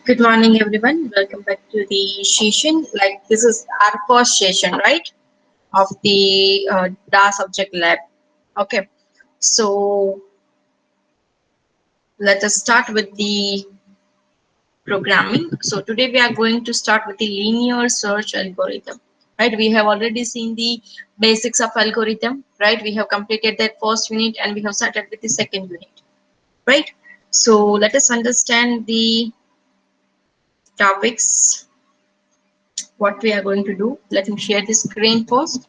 Good morning, everyone. Welcome back to the session. Like this is our first session, right, of the DA subject lab. Okay, so let us start with the programming. So today we are going to start with the linear search algorithm. Right, we have already seen the basics of algorithm. Right, we have completed that first unit and we have started with the second unit. Right, so let us understand the topics what we are going to do. Let me share the screen first.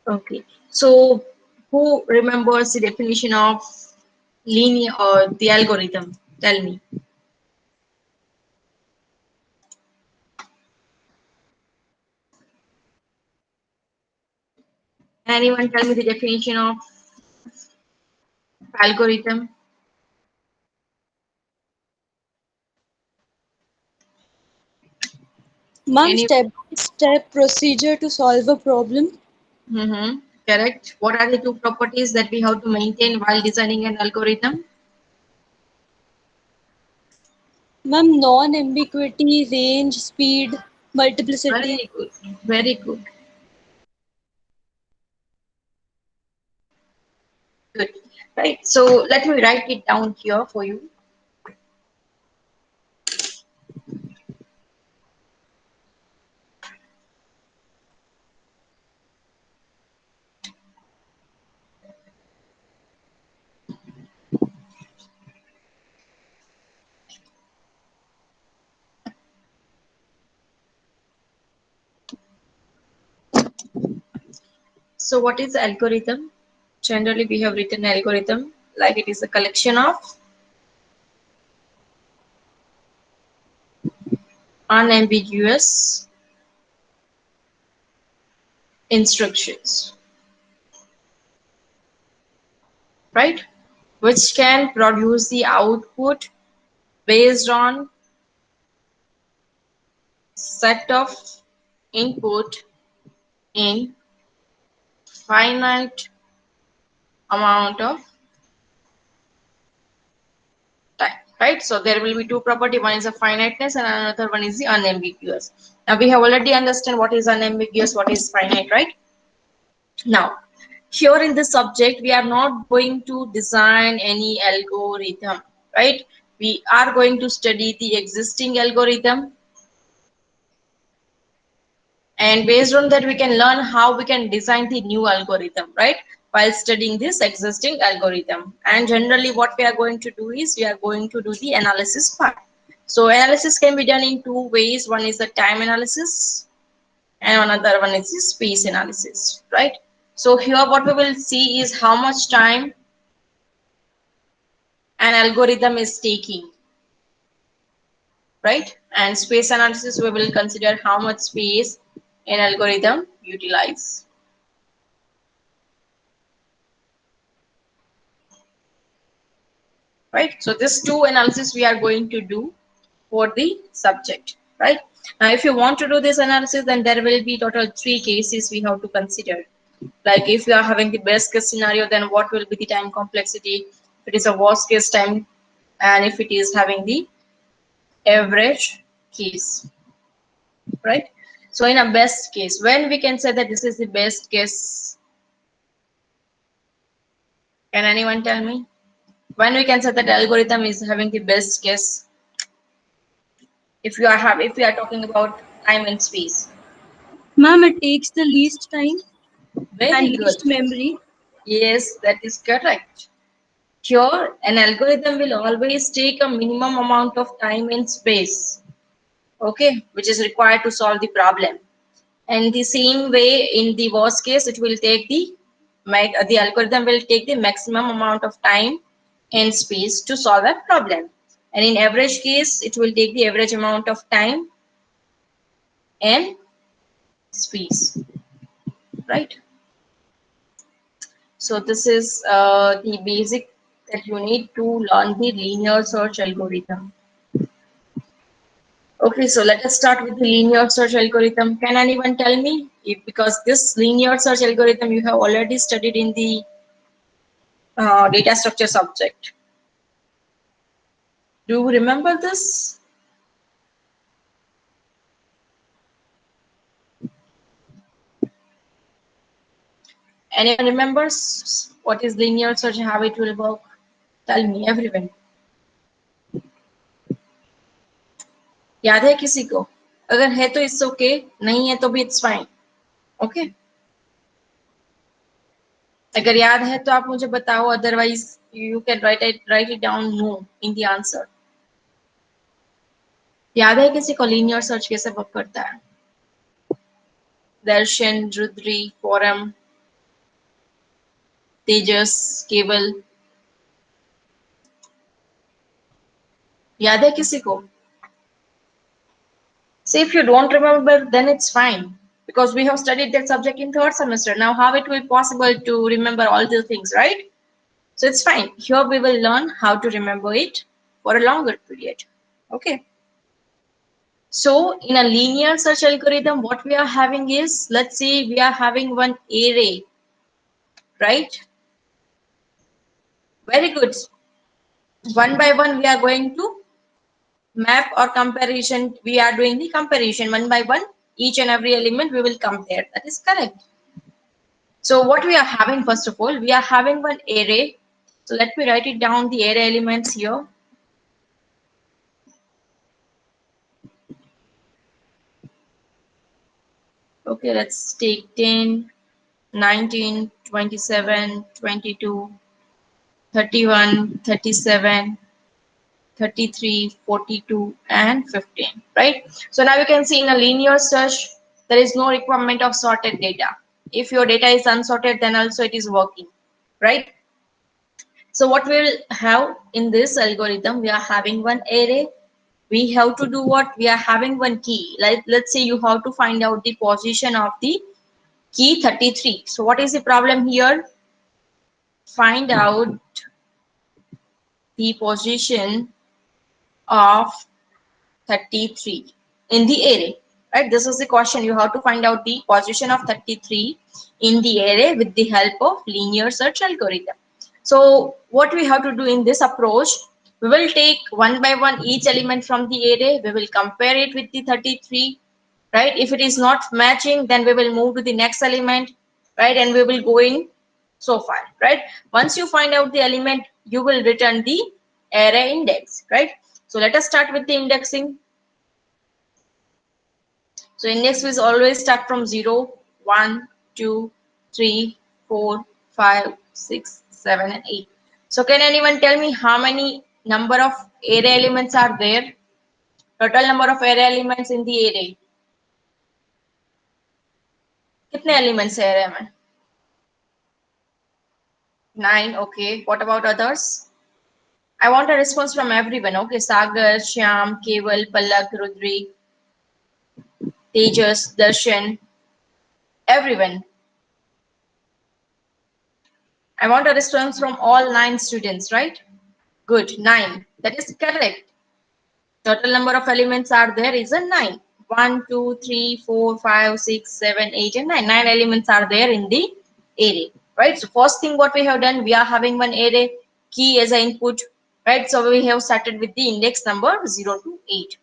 Okay, so who remembers the definition of linear or the algorithm? Tell me. Anyone tell me the definition of algorithm? Ma'am, Any? step-by-step procedure to solve a problem. Correct. What are the two properties that we have to maintain while designing an algorithm? Ma'am, non-ambiguity, range, speed, multiplicity. Very good. Very good. Good. Right. So let me write it down here for you. So what is algorithm? Generally, we have written algorithm like it is a collection of unambiguous instructions, right? Which can produce the output based on set of input in finite amount of time, right? So there will be two property. One is a finiteness and another one is the unambiguous. Now we have already understand what is unambiguous, what is finite, right? Now here in this subject, we are not going to design any algorithm, right? We are going to study the existing algorithm, and based on that we can learn how we can design the new algorithm, right, while studying this existing algorithm. And generally what we are going to do is we are going to do the analysis part. So analysis can be done in two ways. One is the time analysis and another one is the space analysis, right? So here what we will see is how much time an algorithm is taking, right? And space analysis, we will consider how much space an algorithm utilize. Right, so this two analysis we are going to do for the subject, right? Now if you want to do this analysis, then there will be total three cases we have to consider. Like if you are having the best case scenario, then what will be the time complexity, if it is a worst case time, and if it is having the average case, right? So in a best case, when we can say that this is the best case, can anyone tell me when we can say that algorithm is having the best case? If we are talking about time and space. Ma'am, it takes the least time and Very good. least memory. Yes, that is correct. Here an algorithm will always take a minimum amount of time and space, okay, which is required to solve the problem. And the same way in the worst case, it will take the algorithm will take the maximum amount of time and space to solve a problem. And in average case, it will take the average amount of time and space, right? So this is the basic that you need to learn the linear search algorithm. Okay, so let us start with the linear search algorithm. Can anyone tell me if, because this linear search algorithm you have already studied in the data structure subject. Do you remember this? Anyone remembers what is linear search and how it will work? Tell me, everyone. याद है किसी को? अगर है तो it's okay, नहीं है तो भी इट्स फाइन. ओके, अगर याद है तो आप मुझे बताओ, otherwise you can write it down no in the answer. याद है किसी को लीनियर सर्च कैसे वर्क करता है? दर्शन, रुद्री, फोरम, तेजस, केवल, याद है किसी को? See, if you don't remember, then it's fine because we have studied that subject in third semester. Now, how it will be possible to remember all these things, right? So it's fine. Here we will learn how to remember it for a longer period. Okay. So in a linear search algorithm, what we are having is, let's see, we are having one array, right? Very good. One by one, we are going to map or comparison. We are doing the comparison one by one. Each and every element we will compare. That is correct. So what we are having, first of all, we are having one array. So let me write it down, the array elements here. Okay, let's take 10, 19, 27, 22, 31, 37, 33, 42, and 15, right? So now you can see in a linear search, there is no requirement of sorted data. If your data is unsorted, then also it is working, right? So what we'll have in this algorithm, we are having one array. We have to do what? We are having one key. Like, let's say you have to find out the position of the key 33. So what is the problem here? Find out the position of 33 in the array, right? This is the question. You have to find out the position of 33 in the array with the help of linear search algorithm. So what we have to do in this approach, we will take one by one each element from the array. We will compare it with the 33, right? If it is not matching, then we will move to the next element, right? And we will go in so far, right? Once you find out the element, you will return the array index, right? So let us start with the indexing. So index is always start from 0, 1, 2, 3, 4, 5, 6, 7, and 8. So can anyone tell me how many number of array elements are there? Total number of array elements in the array. कितने elements है array में? 9. Okay. What about others? I want a response from everyone. Okay. Sagar, Shyam, Keval, Palak, Rudri, Tejas, Darshan, everyone. I want a response from all 9 students, right? Good. 9. That is correct. Total number of elements are there is a 9. 1, 2, 3, 4, 5, 6, 7, 8, and 9. 9 elements are there in the array, right? So first thing what we have done, we are having one array key as an input, right? So we have started with the index number 0 to 8.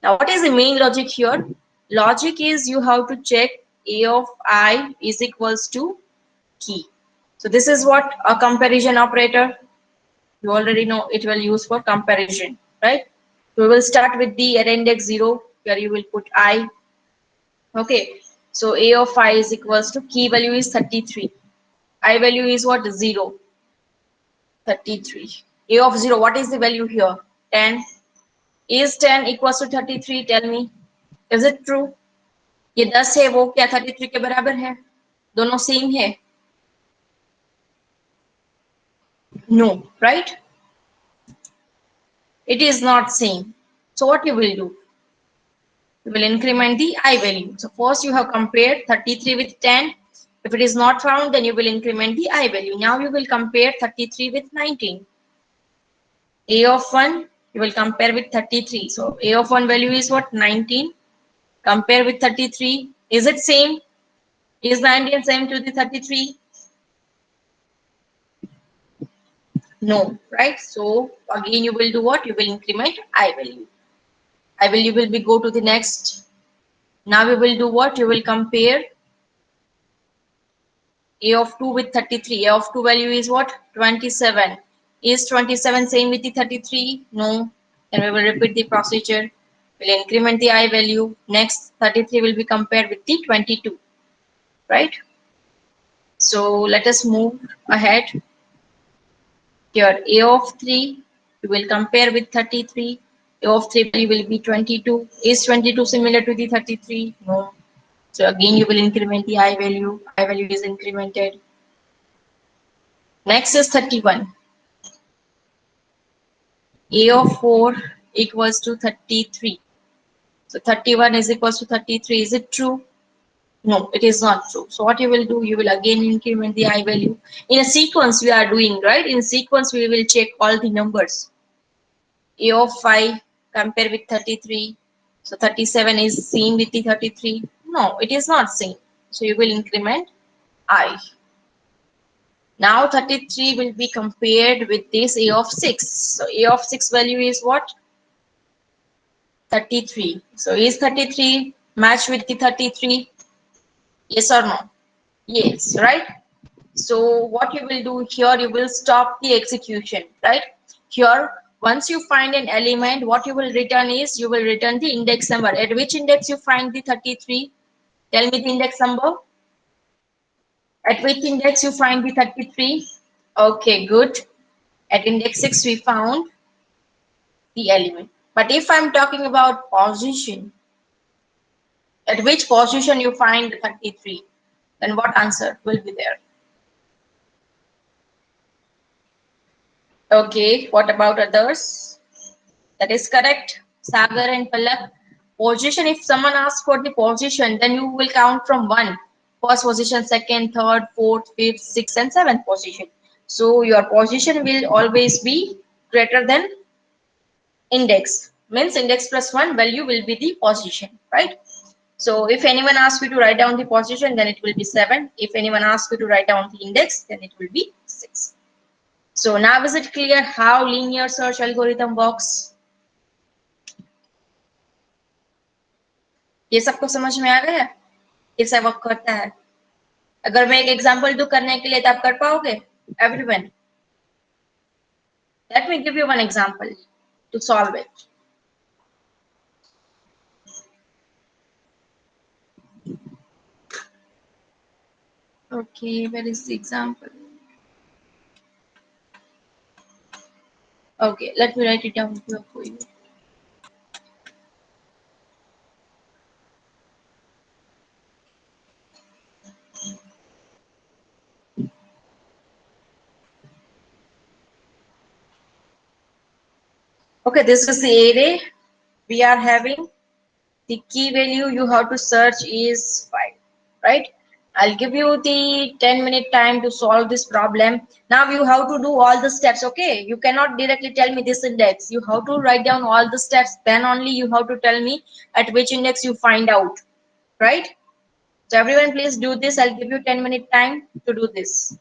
Now what is the main logic here? Logic is you have to check a of I is equals to key. So this is what a comparison operator. You already know it will use for comparison, right? So we will start with the array index 0, where you will put I. Okay, so a of I is equals to key value is 33. I value is what? 0. 33. A of 0, what is the value here? 10. Is 10 equals to 33? Tell me. Is it true? ये 10 है, वो क्या 33 के बराबर है? दोनों same है? No, right? It is not same. So what you will do? You will increment the I value. So first you have compared 33 with 10. If it is not found, then you will increment the I value. Now you will compare 33 with 19. A of 1, you will compare with 33. So A of 1 value is what? 19. Compare with 33. Is it same? Is 19 same to the 33? No, right? So again, you will do what? You will increment I value. I value will be go to the next. Now we will do what? You will compare A of 2 with 33. A of 2 value is what? 27. Is 27 same with the 33? No. Then we will repeat the procedure. We'll increment the I value. Next, 33 will be compared with the 22. Right? So let us move ahead. Here, A of 3, you will compare with 33. A of 3 value will be 22. Is 22 similar to the 33? No. So again, you will increment the I value. I value is incremented. Next is 31. A of 4 equals to 33. So 31 is equals to 33. Is it true? No, it is not true. So what you will do, you will again increment the I value. In a sequence we are doing, right? In sequence we will check all the numbers. A of 5 compare with 33. So 37 is same with the 33. No, it is not same. So you will increment I. Now 33 will be compared with this A of 6. So A of 6 value is what? 33. So is 33 match with the 33? Yes or no? Yes, right? So what you will do here, you will stop the execution, right? Here, once you find an element, what you will return is, you will return the index number. At which index you find the 33? Tell me the index number. At which index you find the 33? Okay, good. At index 6 we found the element. But if I'm talking about position, at which position you find 33, then what answer will be there? Okay, what about others? That is correct. Sagar and Palak. Position, if someone asks for the position, then you will count from one. First position, second, third, fourth, fifth, sixth, and seventh position. So your position will always be greater than index. Means index plus one value will be the position, right? So if anyone asks you to write down the position, then it will be 7. If anyone asks you to write down the index, then it will be 6. So now is it clear how linear search algorithm works? ये सबको समझ में आ गया कैसे work करता है? अगर मैं एक एग्जांपल दूं करने के लिए तो आप कर पाओगे? Everyone, let me give you one example to solve it. Okay, where is the example? Okay, let me write it down here for you. Okay, this is the array we are having. The key value you have to search is 5, right? I'll give you the 10-minute time to solve this problem. Now you have to do all the steps, okay? You cannot directly tell me this index. You have to write down all the steps. Then only you have to tell me at which index you find out, right? So everyone please do this. I'll give you 10-minute time to do this.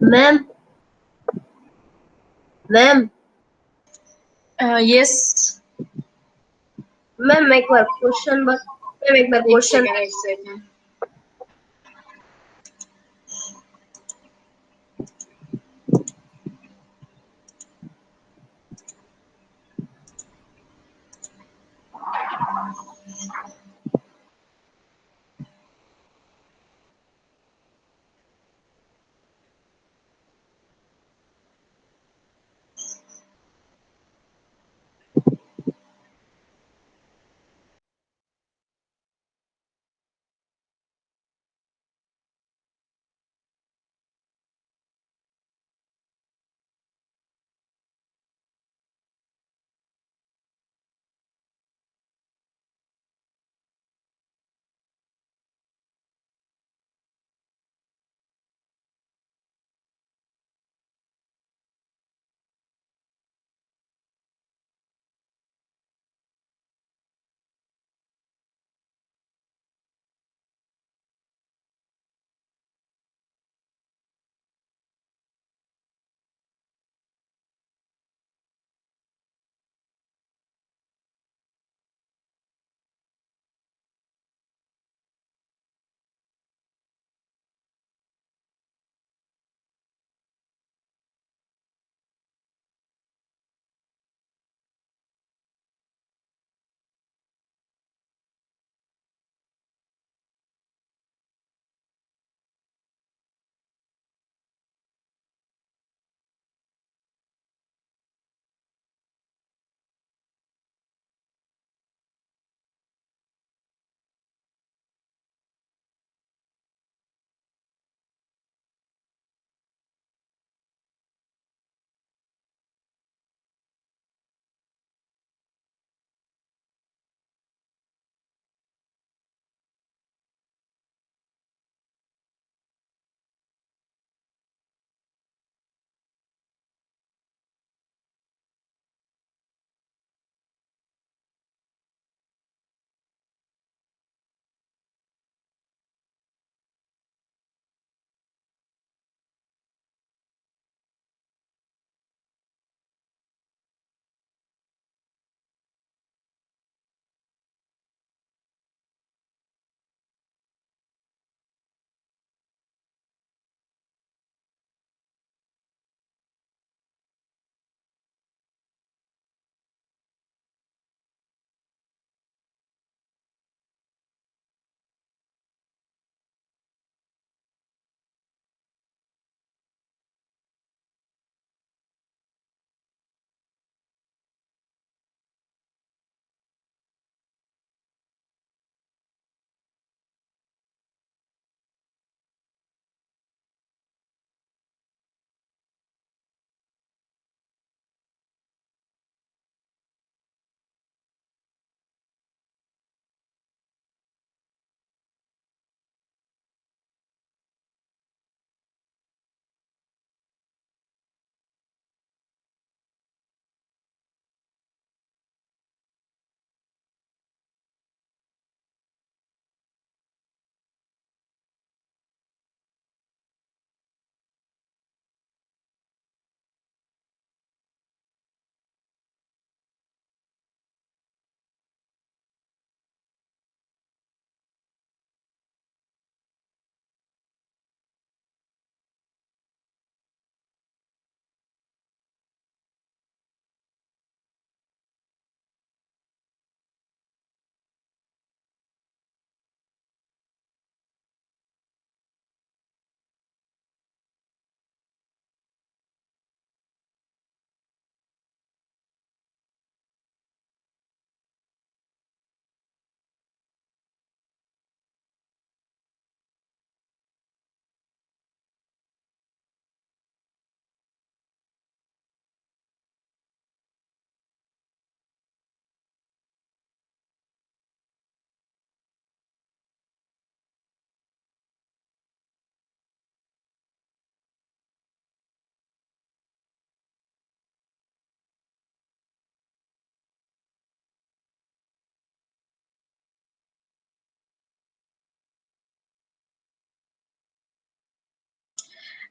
Ma'am ma'am Yes. Ma'am एक बार question बस ma'am एक बार एक question second, एक second.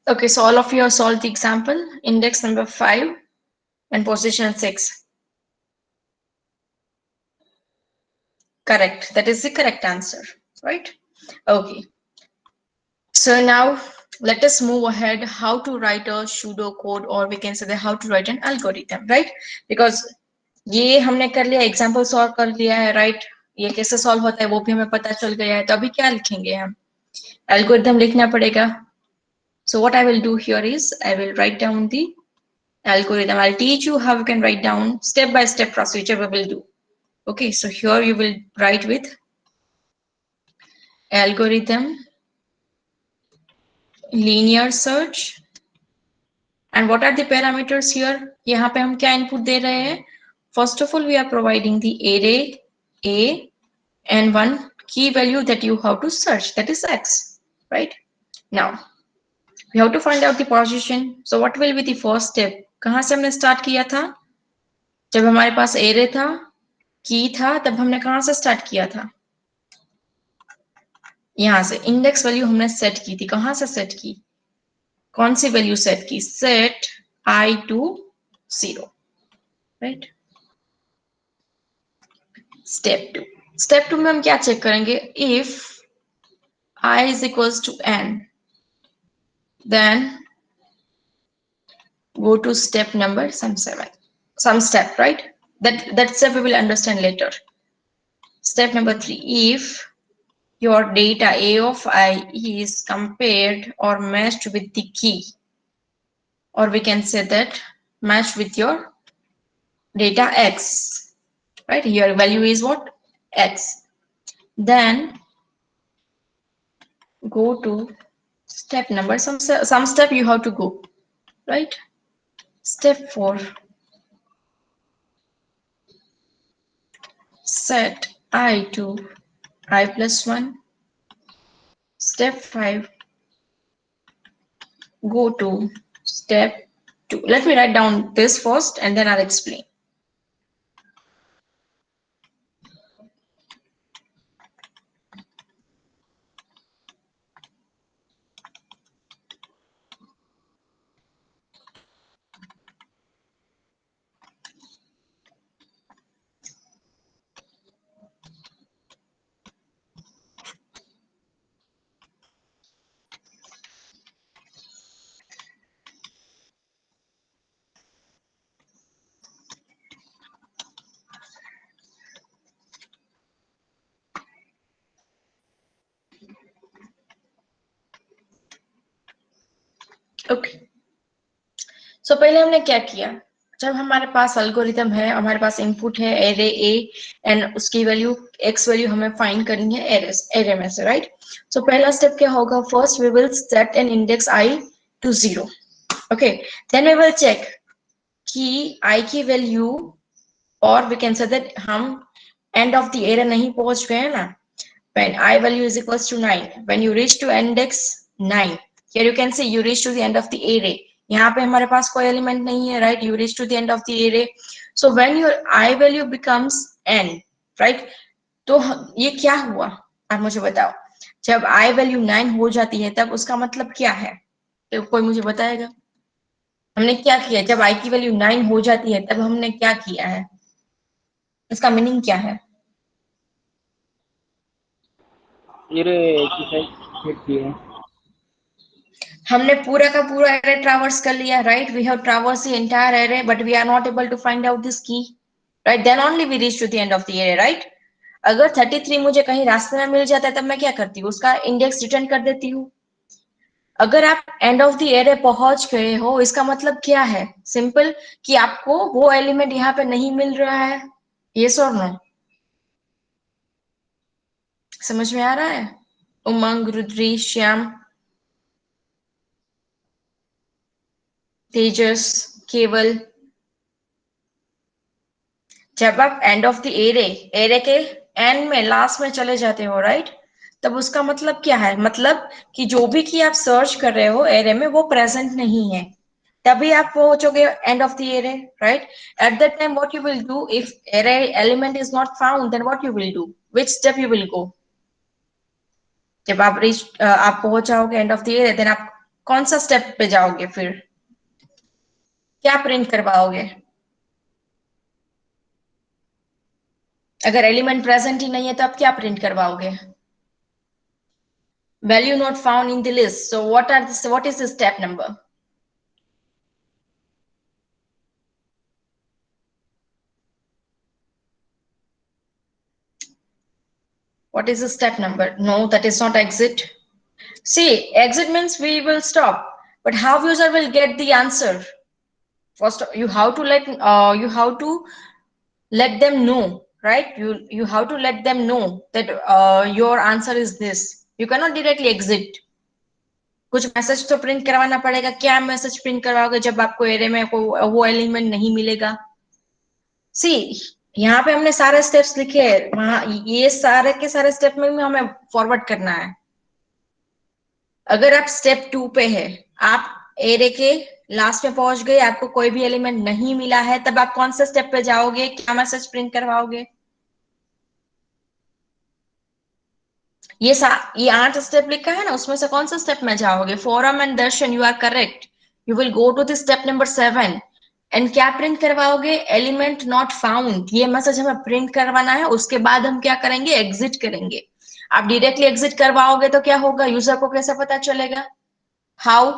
Okay, so all of you have solved the example, index number 5 and position 6. Correct. That is the correct answer, right? Okay. So now let us move ahead how to write a pseudo code, or we can say that how to write an algorithm, right? Because ये हमने कर लिया, example solve कर लिया है, right? ये कैसे solve होता है वो भी हमें पता चल गया है, तो अभी क्या लिखेंगे हम? एल्गोरिथम लिखना पड़ेगा. So what I will do here is I will write down the algorithm. I'll teach you how you can write down step by step procedure we will do. Okay, so here you will write with algorithm, linear search, and what are the parameters here? यहाँ पे हम क्या input दे रहे हैं? First of all, we are providing the array A and one key value that you have to search, that is X, right? Now we have to find out the position. So what will be the first step? कहाँ से हमने start किया था? जब हमारे पास array था, key था, तब हमने कहाँ से start किया था? यहाँ से index value हमने set की थी. कहाँ से set की? कौन सी value set की? Set I to 0, right? Step 2. Step 2 में हम क्या check करेंगे? If I is equals to n, then go to step number some step, right? That step we will understand later. Step number 3, if your data A of I is compared or matched with the key, or we can say that matched with your data X, right? Your value is what? X. Then go to step number, some step you have to go, right? Step 4, set I to I plus 1. Step 5, go to step 2. Let me write down this first and then I'll explain. Okay, so पहले हमने क्या किया? जब हमारे पास algorithm है, हमारे पास input है array A and उसकी वैल्यू एक्स वैल्यू हमें फाइंड करनी है एरे में से, राइट? सो पहला स्टेप क्या होगा? First we will set an index i to 0. Okay, then we will check कि आई की वैल्यू, और वी कैन से दैट हम एंड ऑफ द एरे नहीं पहुंच गए ना. When I value is equals to 9, when you reach to index 9, here you can say you reach to the end of the array. यहाँ पे हमारे पास कोई element नहीं है, right? You reach to the end of the array. So when your I value becomes n, right? तो ये क्या हुआ? आप मुझे बताओ. जब I value 9 हो जाती है तब उसका मतलब क्या है? तो कोई मुझे बताएगा? हमने क्या किया? जब I की वैल्यू 9 हो जाती है तब हमने क्या किया है? इसका मीनिंग क्या है? हमने पूरा का पूरा एरे ट्रैवर्स कर लिया, right? We have traverse the entire array but we are not able to find out this key, right? Then only we reach to the end of the array, right? अगर 33 मुझे कहीं रास्ते में मिल जाता है तब मैं क्या करती हूँ? उसका इंडेक्स रिटर्न कर देती हूँ. अगर आप एंड ऑफ द एरे पहुंच गए हो, इसका मतलब क्या है? सिंपल, कि आपको वो एलिमेंट यहाँ पे नहीं मिल रहा है. यस और नो? समझ में आ रहा है? उमंग, रुद्री, श्याम, तेजस, केवल. जब आप एंड ऑफ द एरे के एंड में लास्ट में चले जाते हो, राइट? तब उसका मतलब क्या है? मतलब कि जो भी की आप सर्च कर रहे हो एरे में वो प्रेजेंट नहीं है, तभी आप पहुंचोगे end of the array, right? At that time what you will do? If array element is not found then what you will do? Which step you will go? जब आप पहुंच जाओगे end of the array, then आप कौन सा step पे जाओगे फिर? क्या प्रिंट करवाओगे? अगर एलिमेंट प्रेजेंट ही नहीं है तो आप क्या प्रिंट करवाओगे? Value not found in the list, so what is the step number? What is the step number? No, that is not exit. See, exit means we will stop, but how user will get the answer? First, you have to let them know, right? You have to let them know that your answer is this. You cannot directly exit. कुछ message तो print करवाना पड़ेगा. क्या message print करवाओगे जब आपको array में वो एलिमेंट नहीं मिलेगा? सी, यहाँ पे हमने सारे स्टेप्स लिखे हैं, वहां ये सारे के सारे स्टेप में भी हमें फॉरवर्ड करना है. अगर आप स्टेप 2 पे है, आप एरे के लास्ट में पहुंच गए, आपको कोई भी एलिमेंट नहीं मिला है, तब आप कौन से स्टेप पे जाओगे? क्या मैसेज प्रिंट करवाओगे? ये 8 स्टेप लिखा है ना, उसमें से कौन सा स्टेप में जाओगे? Foram and Darshan, you are correct. You will go to the step number 7 and क्या प्रिंट करवाओगे? Element not found. ये मैसेज हमें प्रिंट करवाना है. उसके बाद हम क्या करेंगे? एग्जिट करेंगे. आप डायरेक्टली एग्जिट करवाओगे तो क्या होगा? यूजर को कैसे पता चलेगा? How?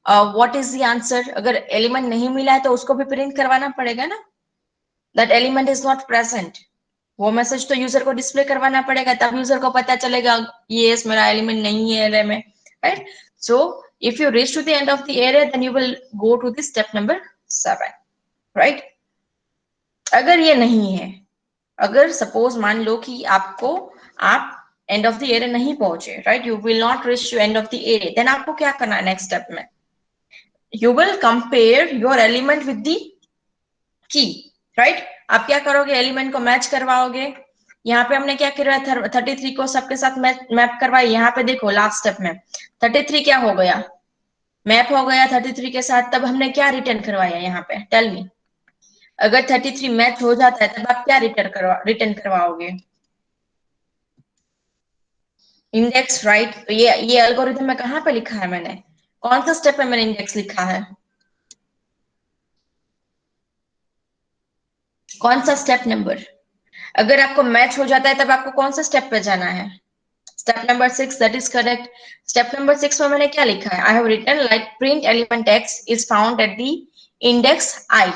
What is the answer? अगर एलिमेंट नहीं मिला है तो उसको भी प्रिंट करवाना पड़ेगा ना, that element is not present. वो मैसेज तो यूजर को डिस्प्ले करवाना पड़ेगा, तब यूजर को पता चलेगा ये मेरा एलिमेंट नहीं है एरे में, right? So if you reach to the end of the array, then you will go to the step number 7, right? अगर ये नहीं है, अगर सपोज मान लो कि आप एंड ऑफ द एरे नहीं पहुंचे, right? You will not reach to end of the array, then आपको क्या करना है नेक्स्ट स्टेप में? You will compare your element with the key, right? आप क्या करोगे? एलिमेंट को मैच करवाओगे. यहाँ पे हमने क्या करवाया? 33 को सबके साथ मैप करवाया. यहाँ पे देखो लास्ट स्टेप में 33 क्या हो गया? मैप हो गया 33 के साथ. तब हमने क्या रिटर्न करवाया यहाँ पे? Tell me. अगर 33 मैच हो जाता है तब आप क्या रिटर्न करवाओगे? Index, right? तो ये एल्गोरिथम में कहाँ पे लिखा है मैंने? कौन सा स्टेप में मैंने इंडेक्स लिखा है? कौन सा स्टेप नंबर? अगर आपको मैच हो जाता है तब आपको कौन सा स्टेप पे जाना है? Step number 6, that is correct. Step number 6 में मैंने क्या लिखा है? I have written like print element x is found at the index i.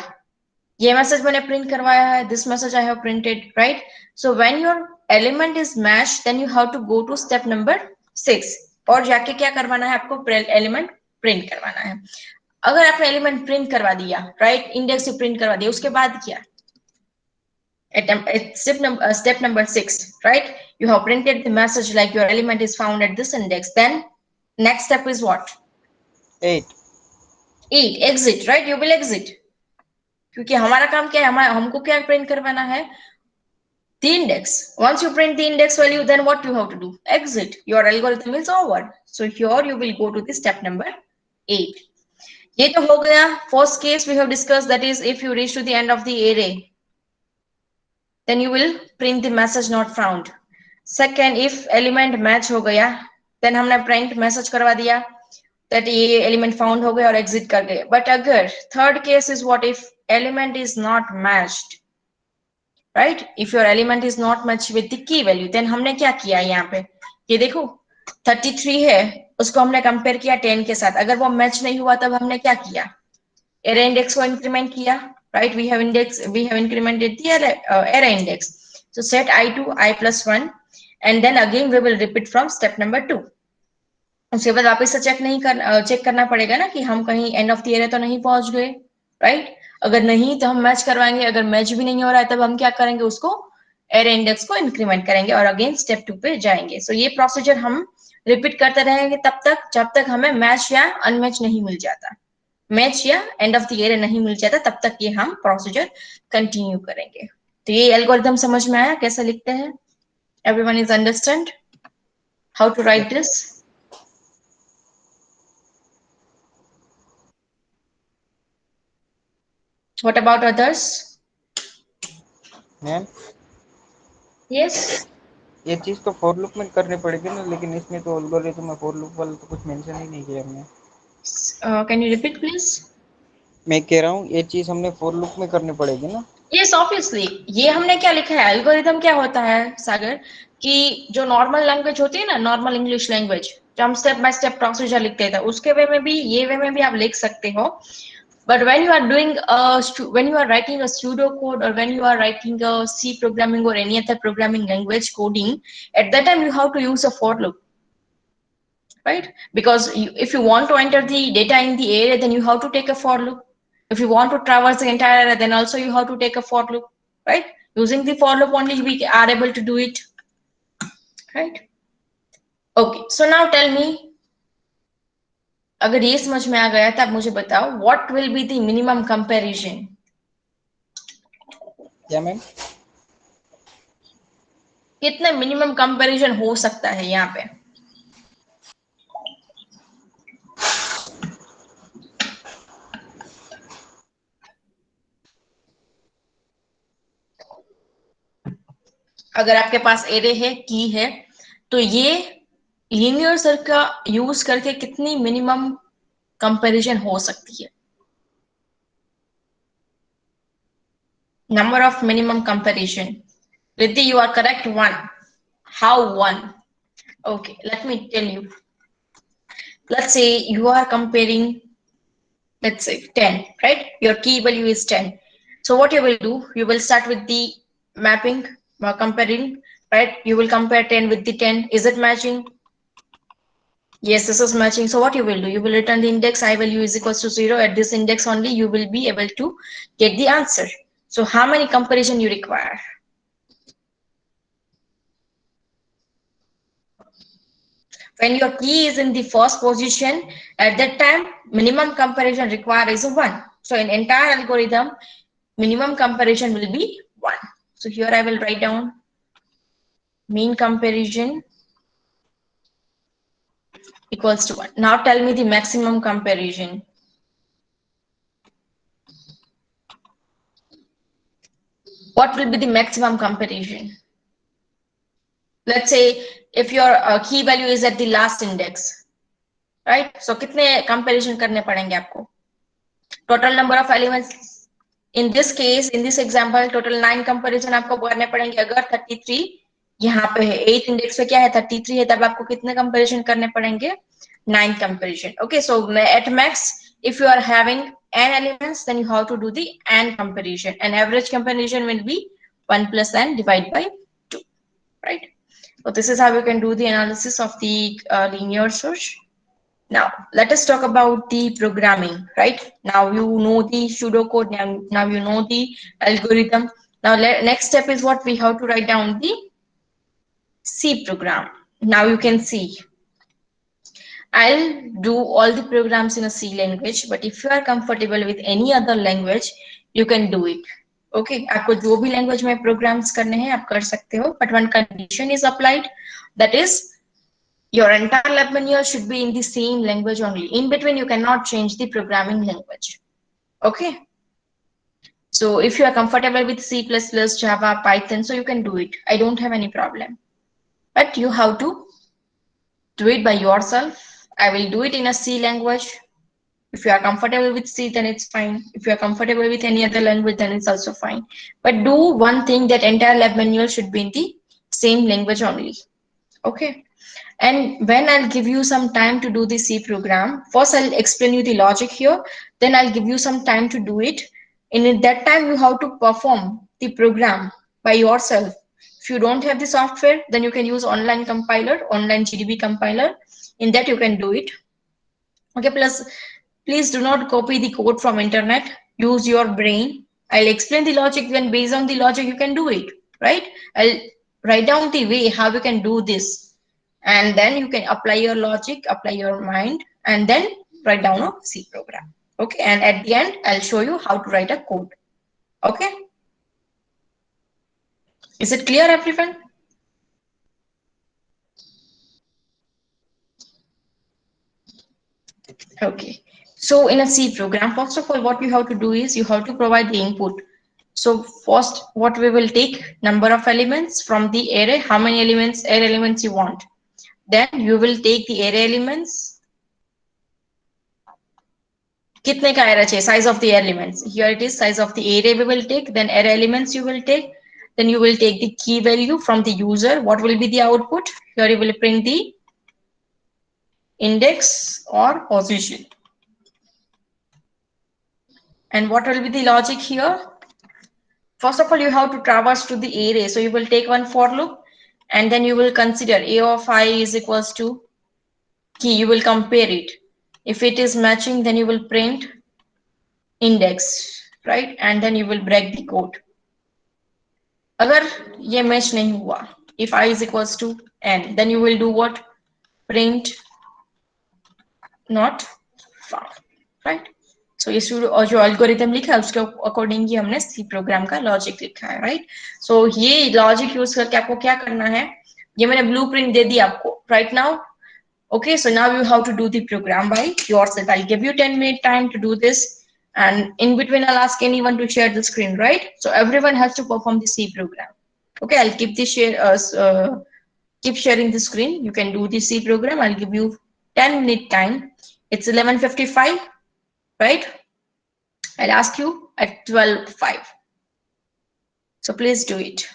ये मैसेज मैंने प्रिंट करवाया है. This message I have printed, right? So when your element is match, then you have to go to step number 6 और जाके क्या करवाना है? आपको एलिमेंट प्रिंट करवाना है. अगर आपने एलिमेंट प्रिंट करवा दिया, राइट, इंडेक्स से प्रिंट करवा दिया, उसके बाद क्या? At step number 6, right? You have printed the message like your element is found at this index. Then next step is what? 8. Exit, right? You will exit. क्योंकि हमारा काम क्या है? हमको क्या प्रिंट करवाना है? The index. Once you print the index value, then what you have to do? Exit. Your algorithm is over. So here you will go to the step number 8. ये तो हो गया. First case we have discussed, that is if you reach to the end of the array, then you will print the message not found. Second, if element match हो गया, then हमने print message करवा दिया that ये element found हो गया और exit कर गए. But अगर third case is what? If element is not matched, right? If your element is not matched with the key value, then हमने क्या किया यहाँ पे? ये देखो 33 है, उसको हमने कंपेयर किया 10 के साथ. अगर वो मैच नहीं हुआ तब हमने क्या किया? array index को इंक्रीमेंट किया, right? We have incremented the array index. So set I to I plus 1 and then again we will repeat from step number 2. उसके बाद वापस से चेक करना पड़ेगा ना कि हम कहीं एंड ऑफ द एरे तो नहीं पहुंच गए, राइट? अगर नहीं तो हम मैच करवाएंगे. अगर मैच भी नहीं हो रहा है तब हम क्या करेंगे? उसको एरे इंडेक्स को इंक्रीमेंट करेंगे और अगेन स्टेप 2 पे जाएंगे. सो ये प्रोसीजर हम रिपीट करते रहेंगे तब तक जब तक हमें मैच या अनमैच नहीं मिल जाता. मैच या एंड ऑफ द एरे नहीं मिल जाता तब तक ये हम प्रोसीजर कंटिन्यू करेंगे. तो ये एल्गोरिथम समझ में आया कैसे लिखते हैं? Everyone is understand how to write this? What about others? Ma'am yes, ये चीज तो फॉर लूप में करनी पड़ेगी ना, लेकिन इसमें तो एल्गोरिथम में फॉर लूप वाला तो कुछ मेंशन ही नहीं किया हमने. Can you repeat please? मैं कह रहा हूँ ये चीज हमने फॉर लूप में करनी पड़ेगी ना। यस ऑब्वियसली, ये हमने क्या लिखा है, एल्गोरिथम क्या होता है सागर, कि जो नॉर्मल लैंग्वेज होती है ना, नॉर्मल इंग्लिश लैंग्वेज, जो हम स्टेप बाय स्टेप प्रोसीजर लिखते थे, उसके वे में भी, ये वे में भी आप लिख सकते हो। But when you are doing when you are writing a pseudocode, or when you are writing a C programming or any other programming language coding, at that time you have to use a for loop, right? Because if you want to enter the data in the array, then you have to take a for loop. If you want to traverse the entire array, then also you have to take a for loop, right? Using the for loop only we are able to do it, right? Okay, so now tell me, अगर ये समझ में आ गया तो आप मुझे बताओ, what will be the minimum comparison? क्या मैम? कितने मिनिमम कंपैरिजन हो सकता है यहाँ पे? अगर आपके पास एरे है, की है, तो ये लीनियर सर्च का यूज करके कितनी मिनिमम कंपैरिजन हो सकती है? Number of minimum comparison. Riddhi, you are correct. 1. How 1? Okay, let me tell you. Let's say you are comparing, let's say 10, right? Your key value is 10. So what you will do, you will start with the mapping, comparing, right? You will compare 10 with the 10. Is it matching? Yes, this is matching. So what you will do, you will return the index I value is equals to 0. At this index only you will be able to get the answer. So how many comparison you require? When your key is in the first position, at that time minimum comparison required is 1. So in entire algorithm, minimum comparison will be 1. So here I will write down mean comparison equals to 1. Now tell me the maximum comparison. What will be the maximum comparison? Let's say if your key value is at the last index, right? So कितने comparison करने पड़ेंगे आपको? Total number of elements. In this case, in this example, total 9 comparison आपको करने पड़ेंगे. अगर 33 यहाँ पे है, 8 index पे क्या है, 33 है, तब आपको कितने comparison करने पड़ेंगे? 9 comparison. Okay, so at max, if you are having n elements, then you have to do the n comparison, and average comparison will be 1 plus n divided by 2, right? So this is how you can do the analysis of the linear search. Now let us talk about the programming, right? Now you know the pseudocode, now you know the algorithm. Now next step is what we have to write down the C program. Now you can see I'll do all the programs in a C language, but if you are comfortable with any other language, you can do it. Okay, आपको जो भी language में programs करने हैं आप कर सकते हो, but one condition is applied, that is your entire lab manual should be in the same language only. In between, you cannot change the programming language. Okay. So if you are comfortable with C++, Java, Python, so you can do it. I don't have any problem. But you have to do it by yourself. I will do it in a C language. If you are comfortable with C, then it's fine. If you are comfortable with any other language, then it's also fine. But do one thing, that entire lab manual should be in the same language only. Okay. And when I'll give you some time to do the C program, first I'll explain you the logic here, then I'll give you some time to do it. And in that time, you have to perform the program by yourself. If you don't have the software, then you can use online compiler, online GDB compiler. In that you can do it. Okay, plus please do not copy the code from internet. Use your brain. I'll explain the logic, then based on the logic, you can do it, right? I'll write down the way how you can do this. And then you can apply your logic, apply your mind, and then write down a C program. Okay, and at the end, I'll show you how to write a code. Okay. Is it clear, everyone? Okay. So in a C program, first of all, what you have to do is you have to provide the input. So first, what we will take, number of elements from the array, how many elements, array elements you want. Then you will take the array elements. कितने का array चाहिए? Size of the elements. Here it is size of the array we will take, then array elements you will take, then you will take the key value from the user. What will be the output? Here you will print the index or position. And what will be the logic here? First of all, you have to traverse to the array. So you will take one for loop and then you will consider a of I is equals to key. You will compare it. If it is matching, then you will print index, right? And then you will break the code. अगर ये match नहीं हुआ, if I is equals to n, then you will do what? Print not found, right? So ये जो algorithm लिखा है उसके according ही हमने C प्रोग्राम का लॉजिक लिखा है, राइट? सो ये लॉजिक यूज करके आपको क्या करना है, ये मैंने ब्लूप्रिंट दे दी आपको right now. Okay, so now you have to do the program by yourself. I'll give you 10-minute time to do this, and in between I'll ask anyone to share the screen, right? So everyone has to perform the C program. Okay, I'll keep the keep sharing the screen. You can do the C program. I'll give you 10-minute time. It's 11:55, right? I'll ask you at 12:05. So please do it.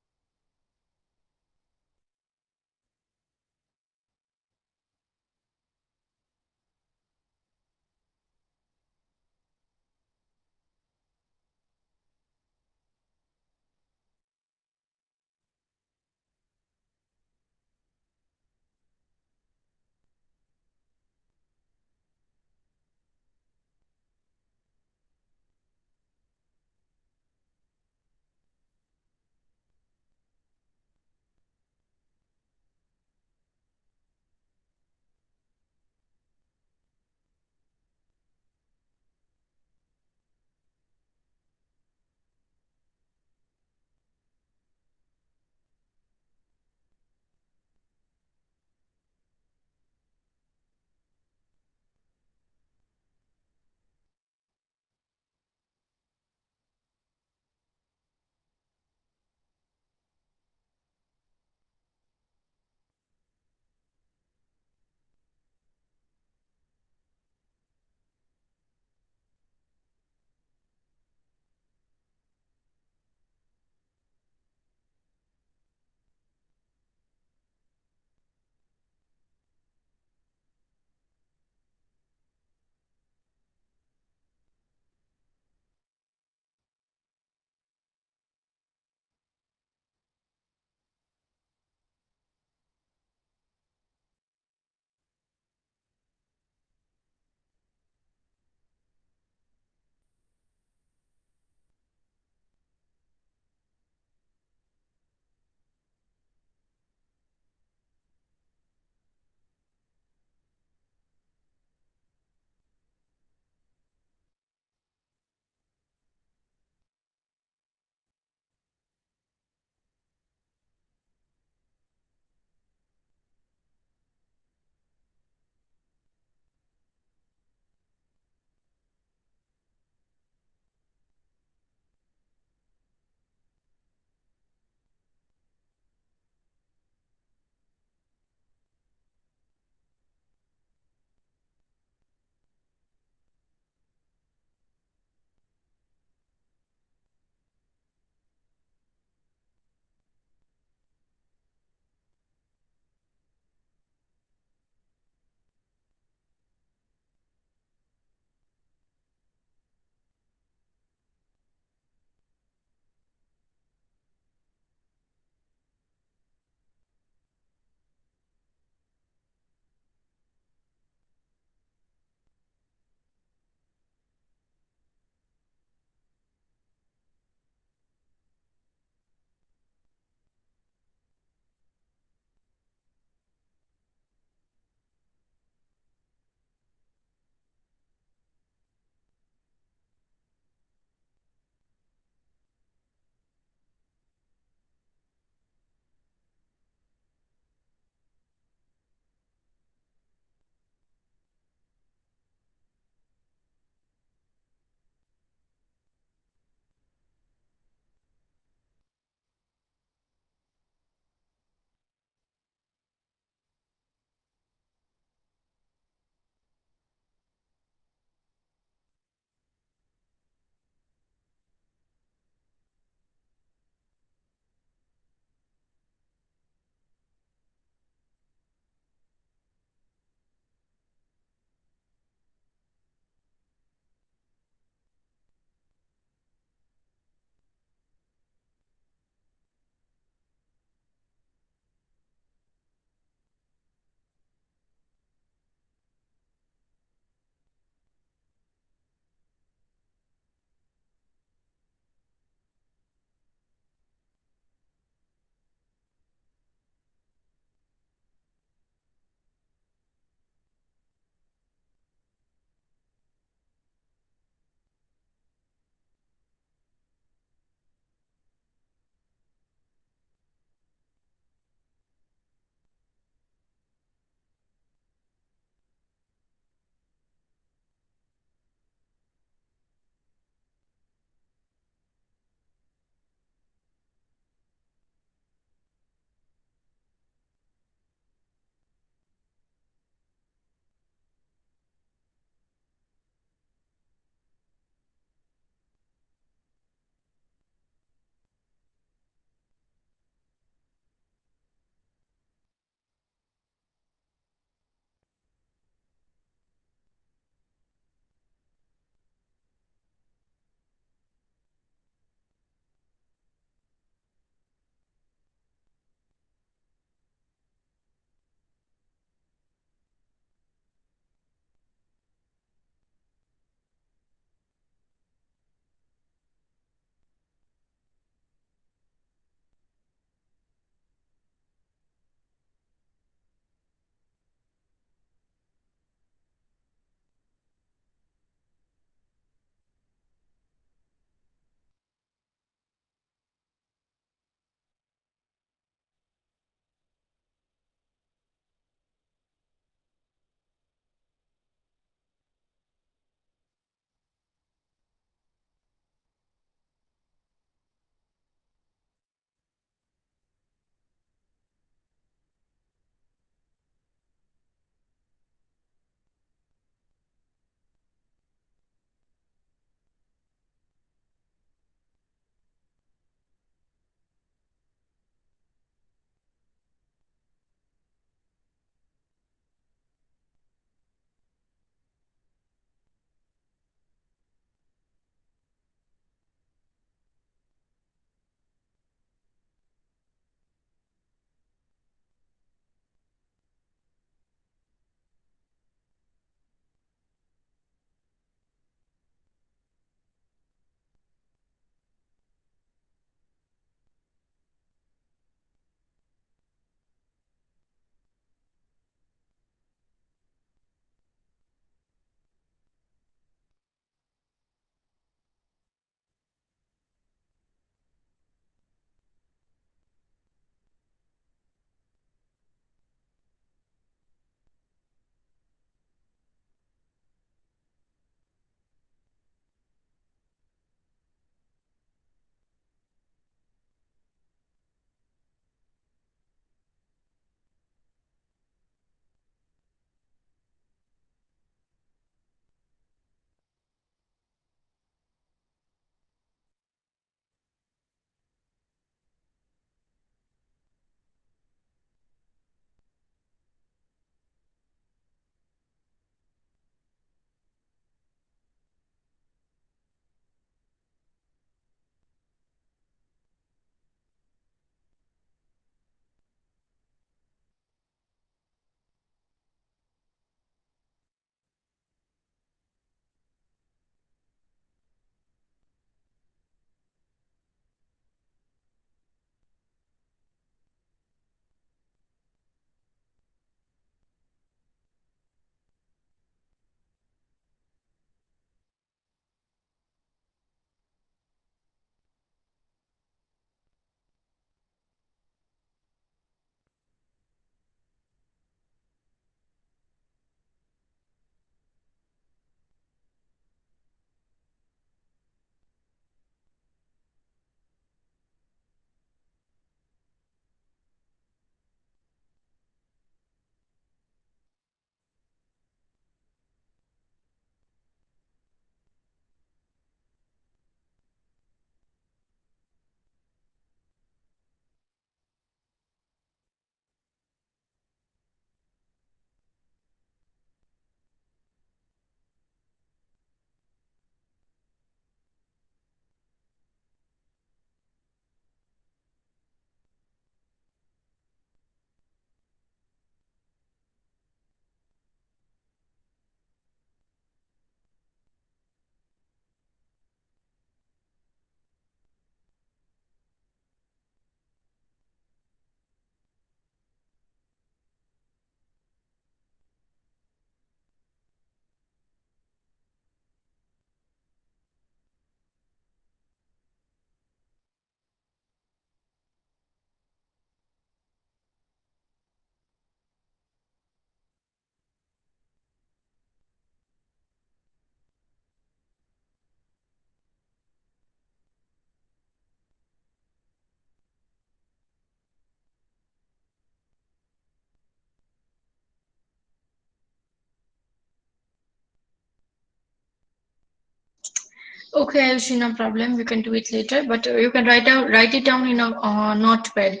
Okay, Ayushi, no problem. We can do it later, but you can write it down in a notepad,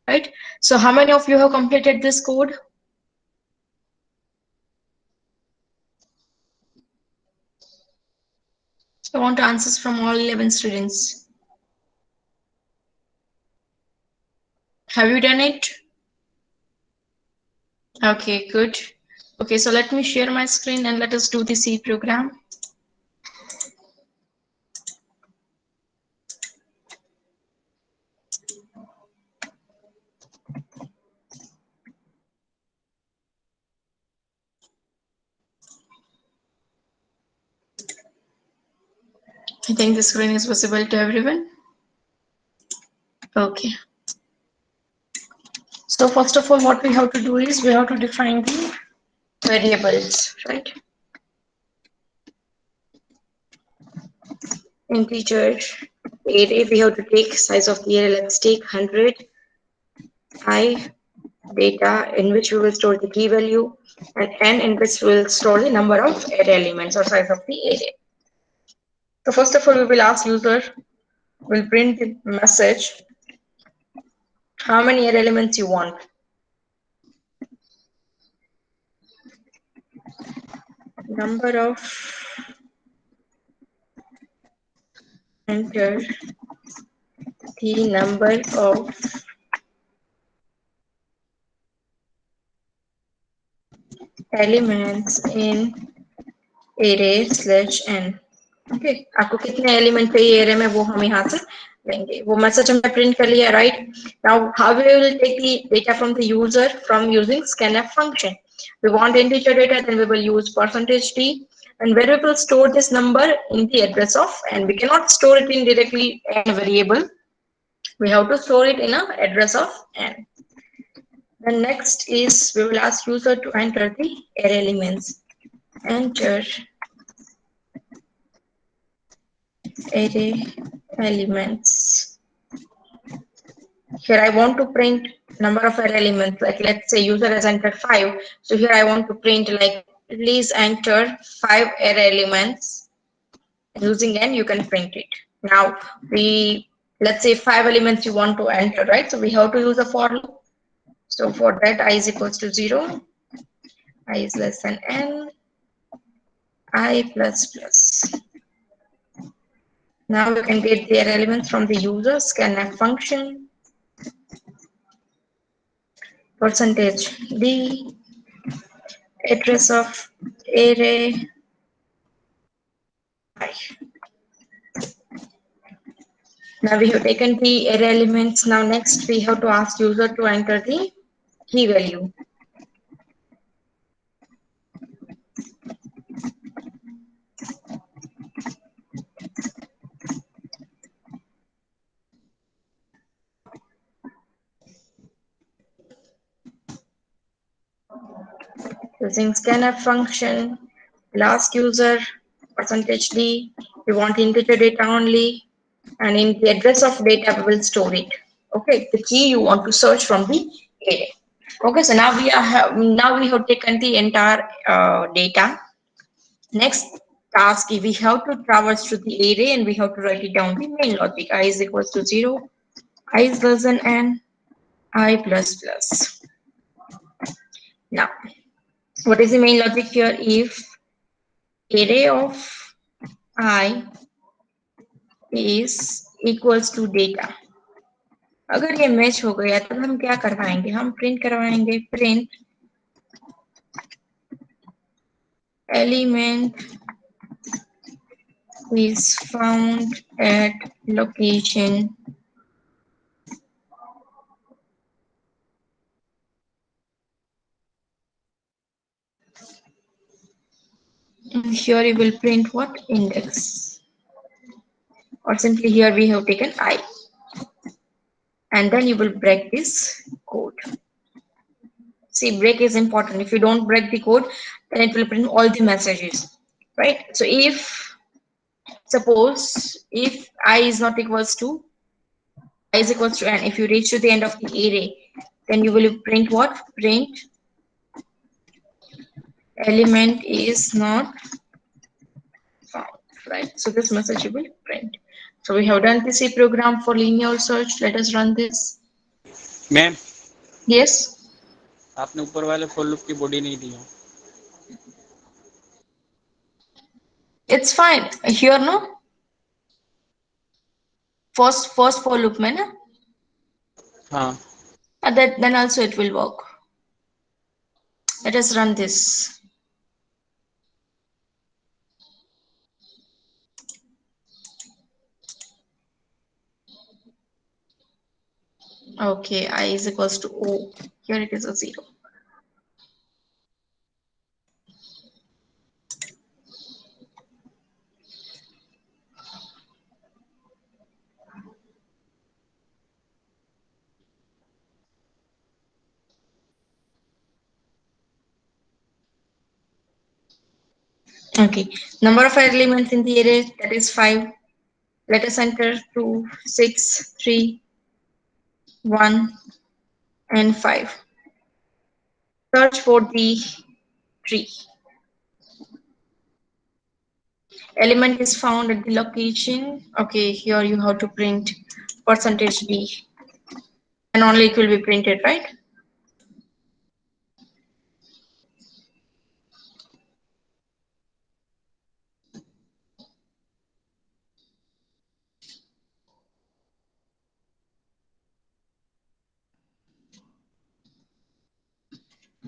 right? So, how many of you have completed this code? I want answers from all 11 students. Have you done it? Okay, good. Okay, so let me share my screen and let us do the C program. I think the screen is visible to everyone. Okay. So first of all, what we have to do is we have to define the variables, right? Integer array, we have to take size of the array. Let's take 100 I data in which we will store the key value, and n in which we will store the number of array elements or size of the array. So first of all, we will ask user, will print the message, how many array elements you want. Number of, enter the number of elements in array slash n. Okay आपको कितने element चाहिए array में वो हम यहाँ से लेंगे वो मैसेज हमने प्रिंट कर लिया right now how we will take the data from the user from using scanf function we want integer data then we will use %d and where we will store this number in the address of and we cannot store it in directly in a variable we have to store it in a address of n. The next is we will ask user to enter the array elements. Enter array elements. Here I want to print number of array elements. Like let's say user has entered 5. So here I want to print like please enter 5 array elements. Using n you can print it. Now let's say 5 elements you want to enter, right? So we have to use a for loop. So for that I is equals to 0, I is less than n, I plus plus. Now we can get their elements from the user scanf function. %d address of array I. Now we have taken the array elements. Now next we have to ask user to enter the key value. Using scanf function, we'll ask user %d. We want integer data only, and in the address of data we will store it. Okay, the key you want to search from the array. Okay, so now we have taken the entire data. Next task, we have to traverse to the array and we have to write it down the main logic. I is equals to 0, I is less than n, I plus plus. Now, what is the main logic here? If array of I is equals to data, अगर ये match हो गया तब हम क्या करवाएंगे? हम print करवाएंगे print element is found at location and here you will print what? Index, or simply here we have taken I, and then you will break this code. See, break is important. If you don't break the code, then it will print all the messages, right? So if suppose if I is not equals to I is equals to n, if you reach to the end of the array, then you will print what? Print element is not found, right? So this message you will print. So we have done the C program for linear search. Let us run this. Ma'am Yes, आपने ऊपर वाले for loop की body नहीं दी है. it's fine. Here no. First for loop में ना. हाँ. That then also it will work. Let us run this. Okay, I is equals to O. Here it is a 0. Okay, number of elements in the array, that is 5. Let us enter 2, 6, 3, 1, and 5. Search for the tree. Element is found at the location. Okay, here you have to print %d, and only it will be printed, right?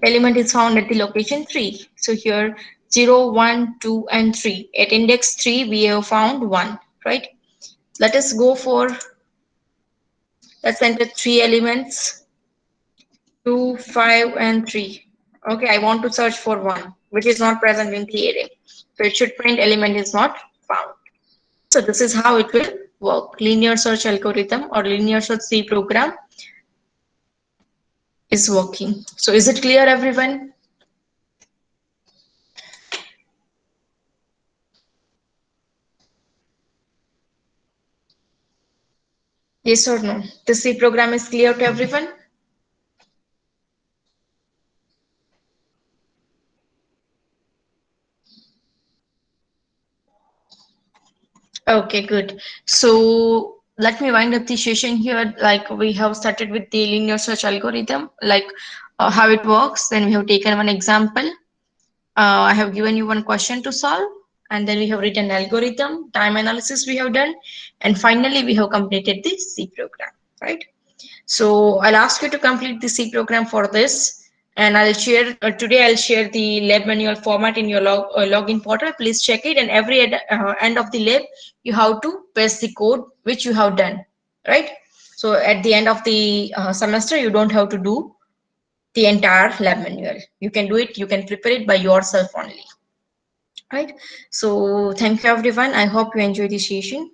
Element is found at the location 3. So here 0, 1, 2, and 3. At index 3, we have found 1, right? Let us go for, let's enter 3 elements, 2, 5, and 3. Okay, I want to search for 1, which is not present in the array. So it should print element is not found. So this is how it will work. Linear search algorithm or linear search C program is working. So is it clear, everyone? Yes or no? The C program is clear to everyone? Okay, good. So let me wind up the session here. Like we have started with the linear search algorithm, like how it works. Then we have taken one example. I have given you one question to solve, and then we have written algorithm, time analysis we have done, and finally we have completed the C program, right? So I'll ask you to complete the C program for this, and I'll share today. I'll share the lab manual format in your login portal. Please check it, and every end of the lab, you have to paste the code which you have done, right? So at the end of the semester, you don't have to do the entire lab manual. You can do it. You can prepare it by yourself only, right? So thank you, everyone. I hope you enjoy the session.